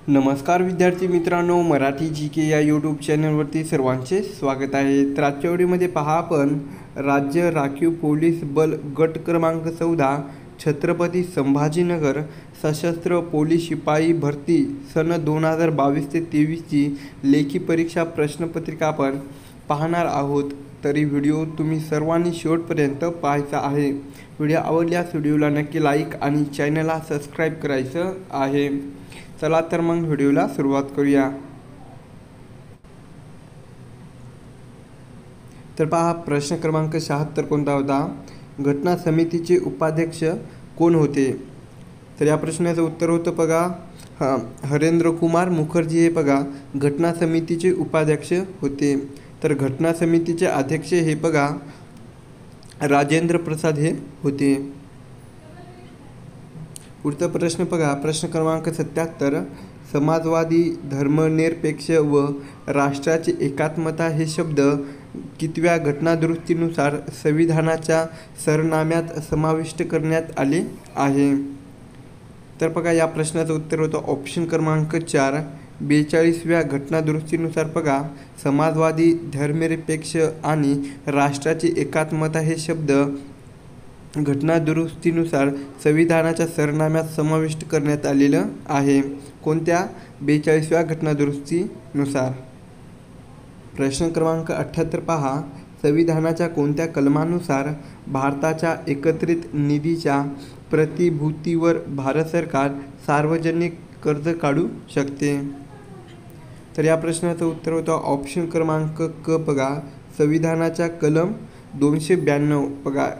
नमस्कार विद्यार्थी मित्रांनो, मराठी जी के या यूट्यूब चॅनलवरती सर्वांचे स्वागत आहे। तर आजच्या व्हिडिओमध्ये पहा आपण राज्य राखीव पोलीस बल गट क्रमांक 14 छत्रपती संभाजीनगर सशस्त्र पोलीस शिपाई भरती सन 2022 ते 23 ची लेखी परीक्षा प्रश्नपत्रिका आपण पाहणार आहोत। तरी व्हिडिओ तुम्ही सर्वांनी शेवटपर्यंत पाहायचा आहे। व्हिडिओ आवडल्यास व्हिडिओला नक्की लाईक आणि चॅनलला सबस्क्राईब करायचं आहे। चला तर मग व्हिडिओला सुरुवात करूया। तर पहा प्रश्न क्रमांक 76 कोणता होता? घटना समितीचे उपाध्यक्ष कोण होते? तर या प्रश्नाचं उत्तर होतं बघा हरेंद्र कुमार मुखर्जी हे बघा घटना समितीचे उपाध्यक्ष होते। तर घटना समितीचे अध्यक्ष हे बघा राजेंद्र प्रसाद हे होते। पुढचा प्रश्न बघा प्रश्न क्रमांक 77 समाजवादी धर्मनिरपेक्ष व राष्ट्राची एकात्मता हे शब्द कितव्या घटनादुरुस्तीनुसार संविधानाच्या सरनाम्यात समाविष्ट करण्यात आले आहे? तर बघा या प्रश्नाचं उत्तर होतं ऑप्शन क्रमांक 4 42व्या घटनादुरुस्तीनुसार बघा समाजवादी धर्मनिरपेक्ष आणि राष्ट्राची एकात्मता हे शब्द घटनादुरुस्तीनुसार संविधानाच्या सरनाम्यात समाविष्ट करण्यात आलेलं आहे। कोणत्या? 42व्या घटनादुरुस्तीनुसार। प्रश्न क्रमांक 78 पहा संविधानाच्या कोणत्या कलमानुसार भारताच्या एकत्रित निधीच्या प्रतिभूतीवर भारत सरकार सार्वजनिक कर्ज काढू शकते? तर या प्रश्नाचं उत्तर होतं ऑप्शन क्रमांक क बघा संविधानाच्या कलम 292 बघा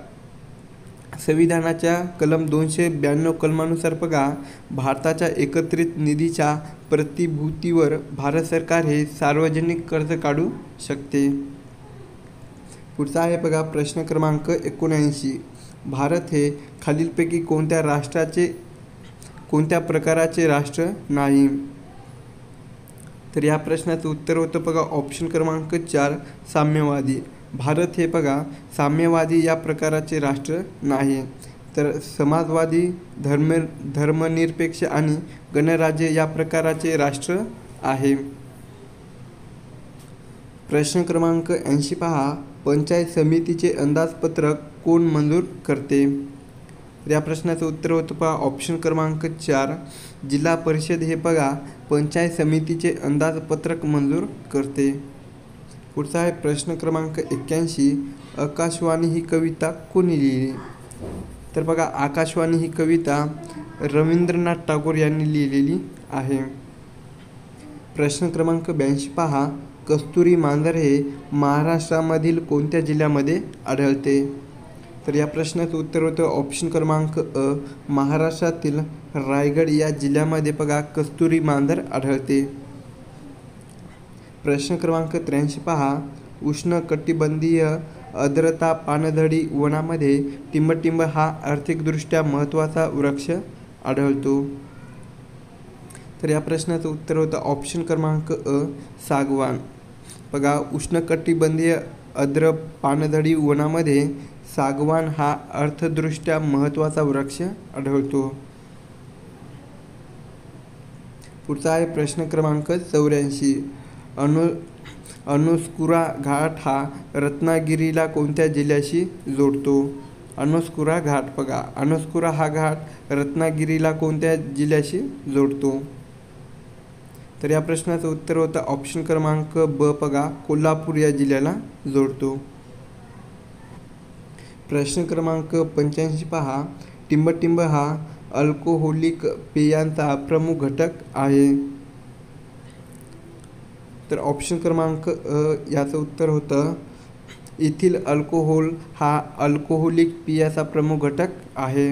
संविधानाच्या कलम 292 कलमानुसार बघा भारताच्या एकत्रित निधीच्या प्रतिभूतीवर भारत सरकार हे सार्वजनिक कर्ज काढू शकते। पुढचा आहे बघा प्रश्न क्रमांक 79 भारत हे खालीलपैकी कोणत्या प्रकाराचे राष्ट्र नाही? तर या प्रश्नाचं उत्तर होतं बघा ऑप्शन क्रमांक 4 साम्यवादी। भारत हे बघा साम्यवादी या प्रकाराचे राष्ट्र नाही। तर समाजवादी धर्मनिरपेक्ष आणि गणराज्य या प्रकाराचे राष्ट्र आहे। प्रश्न क्रमांक 80 पहा पंचायत समितीचे अंदाजपत्रक कोण मंजूर करते? या प्रश्नाचं उत्तर होतं पहा ऑप्शन क्रमांक 4 जिल्हा परिषद हे बघा पंचायत समितीचे अंदाजपत्रक मंजूर करते। पुढचा आहे प्रश्न क्रमांक 81 आकाशवाणी ही कविता कोणी लिहिली? तर बघा आकाशवाणी ही कविता रवींद्रनाथ टागोर यांनी लिहिलेली आहे। प्रश्न क्रमांक 82 पहा कस्तुरी मांजर हे महाराष्ट्रामधील कोणत्या जिल्ह्यामध्ये आढळते? तर या प्रश्नाचं उत्तर होतं ऑप्शन क्रमांक अ महाराष्ट्रातील रायगड या जिल्ह्यामध्ये बघा कस्तुरी मांजर आढळते। प्रश्न क्रमांक 83 पहा उष्णकटिबंधीय आर्द्रता पानझडी वनामध्ये टिंबटिंब हा आर्थिकदृष्ट्या महत्त्वाचा वृक्ष आढळतो। तर या प्रश्नाचं उत्तर होतं ऑप्शन क्रमांक अ सागवान। बघा उष्णकटिबंधीय आर्द्र पानझडी वनामध्ये सागवान हा अर्थदृष्ट्या महत्त्वाचा वृक्ष आढळतो। पुढचा आहे प्रश्न क्रमांक 84 अनोस्कुरा घाट हा रत्नागिरीला कोणत्या जिल्ह्याशी जोडतो? अनोस्कुरा घाट बघा अनोस्कुरा हा घाट रत्नागिरीला कोणत्या जिल्ह्याशी जोडतो? तर या प्रश्नाचं उत्तर होतं ऑप्शन क्रमांक ब बघा कोल्हापूर या जिल्ह्याला जोडतो। प्रश्न क्रमांक 85 पहा टिंबटिंब हा अल्कोहोलिक पेयांचा प्रमुख घटक आहे। तर ऑप्शन क्रमांक याचं उत्तर होतं इथिल अल्कोहोल हा अल्कोहोलिक पेयाचा प्रमुख घटक आहे।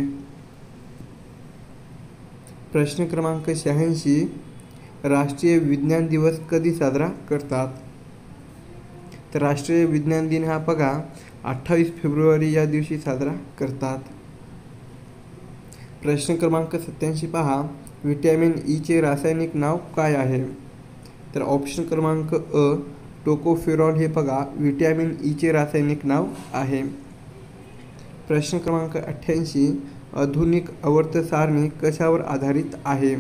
प्रश्न क्रमांक 86 राष्ट्रीय विज्ञान दिवस कधी साजरा करतात? तर राष्ट्रीय विज्ञान दिन हा बघा 28 फेब्रुवारी या दिवशी साजरा करतात। प्रश्न क्रमांक 87 पहा व्हिटॅमिन ई चे रासायनिक नाव काय आहे? तर ऑप्शन क्रमांक अ टोकोफेरॉल हे बघा व्हिटॅमिन ई चे रासायनिक नाव आहे। प्रश्न क्रमांक 88 आधुनिक आवर्त सारणी कशावर आधारित आहे?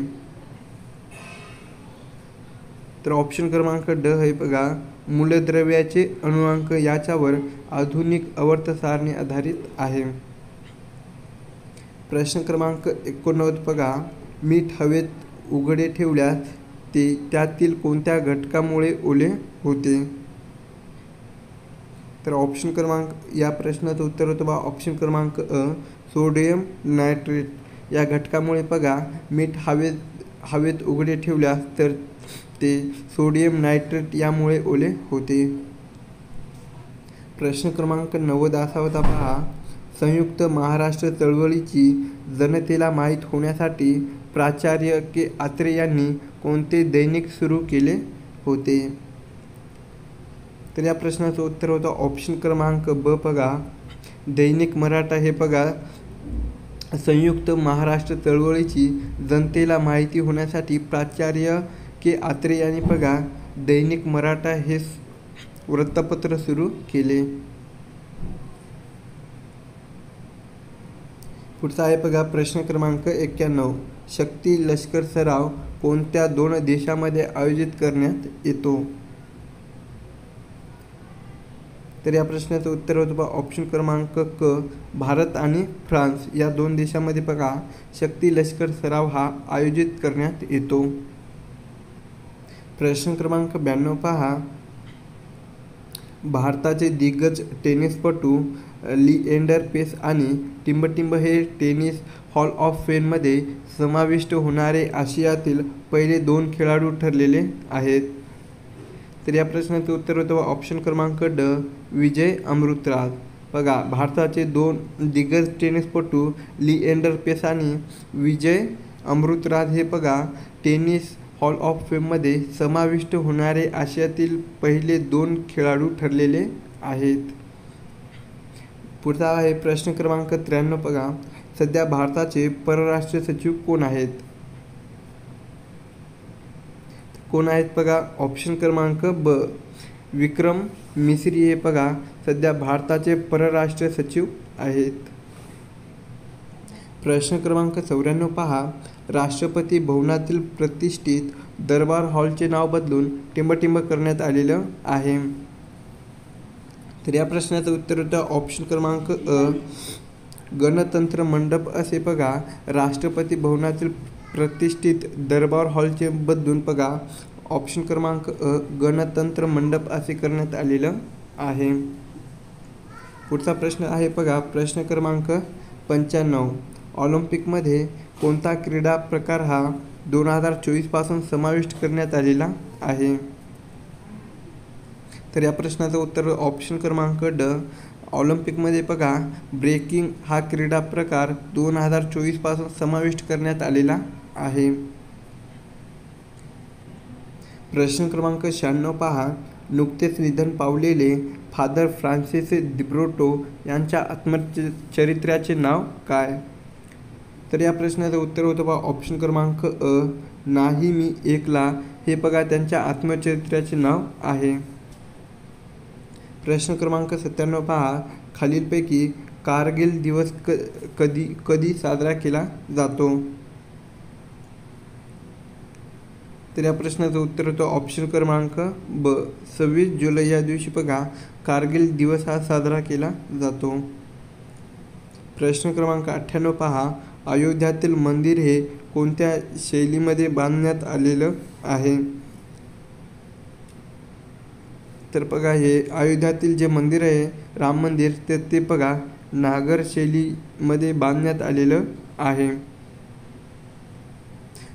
तर ऑप्शन क्रमांक ड आहे बघा, मूलद्रव्याचे अणुअंक याच्यावर आधुनिक आवर्त सारणी आधारित आहे. प्रश्न क्रमांक 89 बघा, मीठ हवेत उघडे ठेवल्यास ते त्यातील कोणत्या घटकामुळे ओले होते? तर ऑप्शन क्रमांक या प्रश्नाचं उत्तर होतं बघा ऑप्शन क्रमांक अ, सोडियम नायट्रेट या घटकामुळे बघा मीठ हवेत उघडे ठेवल्यास तर ते सोडियम नायट्रेट यामुळे ओले होते. प्रश्न क्रमांक 90 असा होता पहा, संयुक्त महाराष्ट्र चळवळीची जनतेला माहीत होण्यासाठी प्राचार्य के. आत्रे यांनी कोणते दैनिक सुरू केले होते? तर या प्रश्नाचं उत्तर होतं ऑप्शन क्रमांक ब बघा, दैनिक मराठा हे बघा संयुक्त महाराष्ट्र चळवळीची जनतेला माहिती होण्यासाठी प्राचार्य के. आत्रे यांनी बघा दैनिक मराठा हे वृत्तपत्र सुरू केले. पुढचा आहे बघा प्रश्न क्रमांक 91, शक्ती लष्कर सराव कोणत्या 2 देशांमध्ये आयोजित करण्यात येतो? तर या प्रश्नाचं उत्तर होतं बघा ऑप्शन क्रमांक क, भारत आणि फ्रान्स या 2 देशांमध्ये बघा शक्ती लष्कर सराव हा आयोजित करण्यात येतो. प्रश्न क्रमांक 92 पहा, भारताचे दिग्गज टेनिसपटू लिएंडर पेस आणि टिंबटिंब हे टेनिस हॉल ऑफ फेममध्ये समाविष्ट होणारे आशियातील पहिले 2 खेळाडू ठरलेले आहेत. तर या प्रश्नाचं उत्तर होतं ऑप्शन क्रमांक ड, विजय अमृतराज. बघा भारताचे 2 दिग्गज टेनिसपटू लिएंडर पेस आणि विजय अमृतराज हे बघा टेनिस हॉल ऑफ फेममध्ये समाविष्ट होणारे आशियातील पहिले 2 खेळाडू ठरलेले आहेत. पुढचा आहे प्रश्न क्रमांक 93 बघा, सध्या भारताचे परराष्ट्र सचिव कोण आहेत? कोण आहेत बघा ऑप्शन क्रमांक ब, विक्रम मिस्री हे बघा सध्या भारताचे परराष्ट्र सचिव आहेत. प्रश्न क्रमांक 94 पहा, राष्ट्रपती भवनातील प्रतिष्ठित दरबार हॉलचे नाव बदलून टिंबटिंब करण्यात आलेलं आहे. तर या प्रश्नाचं उत्तर होतं ऑप्शन क्रमांक अ, गणतंत्र मंडप असे बघा राष्ट्रपती भवनातील प्रतिष्ठित दरबार हॉलचे बदलून बघा ऑप्शन क्रमांक अ, गणतंत्र मंडप असे करण्यात आलेलं आहे. पुढचा प्रश्न आहे बघा प्रश्न क्रमांक 95, ऑलिम्पिकमध्ये कोणता क्रीडा प्रकार हा 2024 पासून समाविष्ट करण्यात आलेला आहे? तर या प्रश्नाचं उत्तर ऑप्शन क्रमांक ड, ऑलिम्पिकमध्ये बघा ब्रेकिंग हा क्रीडा प्रकार 2024 पासून समाविष्ट करण्यात आलेला आहे. प्रश्न क्रमांक 96 पहा, नुकतेच निधन पावलेले फादर फ्रान्सिस दिब्रिटो यांच्या आत्मचरित्राचे नाव काय? तर या प्रश्नाचं उत्तर होतं बघा ऑप्शन क्रमांक अ, नाही मी एकला हे बघा त्यांच्या आत्मचरित्राचे नाव आहे. प्रश्न क्रमांक 97 पहा, खालीलपैकी कारगिल दिवस कधी साजरा केला जातो? तर या प्रश्नाचं उत्तर होतं ऑप्शन क्रमांक ब, 26 जुलै या दिवशी बघा कारगिल दिवस हा साजरा केला जातो. प्रश्न क्रमांक 98 पहा, अयोध्यातील मंदिर हे कोणत्या शैलीमध्ये बांधण्यात आलेलं आहे? तर बघा हे अयोध्यातील जे मंदिर आहे राम मंदिर ते बघा नागर शैलीमध्ये बांधण्यात आलेलं आहे.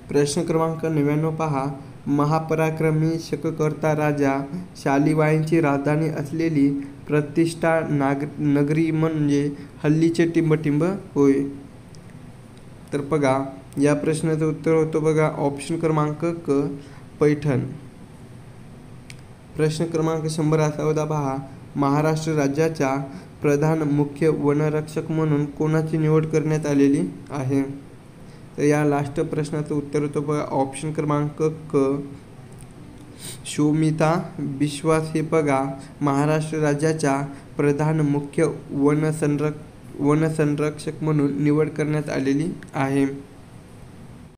प्रश्न क्रमांक 99 पहा, महापराक्रमी शककर्ता राजा शालिवाईंची राजधानी असलेली प्रतिष्ठा नगरी म्हणजे हल्लीचे टिंबटिंब होय. तर बघा या प्रश्नाचं उत्तर होतं बघा ऑप्शन क्रमांक क, पैठण. प्रश्न क्रमांक 100 असा होता पहा, महाराष्ट्र राज्याच्या प्रधान मुख्य वनरक्षक म्हणून कोणाची निवड करण्यात आलेली आहे? तर या लास्ट प्रश्नाचं उत्तर होतं बघा ऑप्शन क्रमांक क, शोमिता बिश्वास हे बघा महाराष्ट्र राज्याच्या प्रधान मुख्य वनसंरक्षक म्हणून निवड करण्यात आलेली आहे.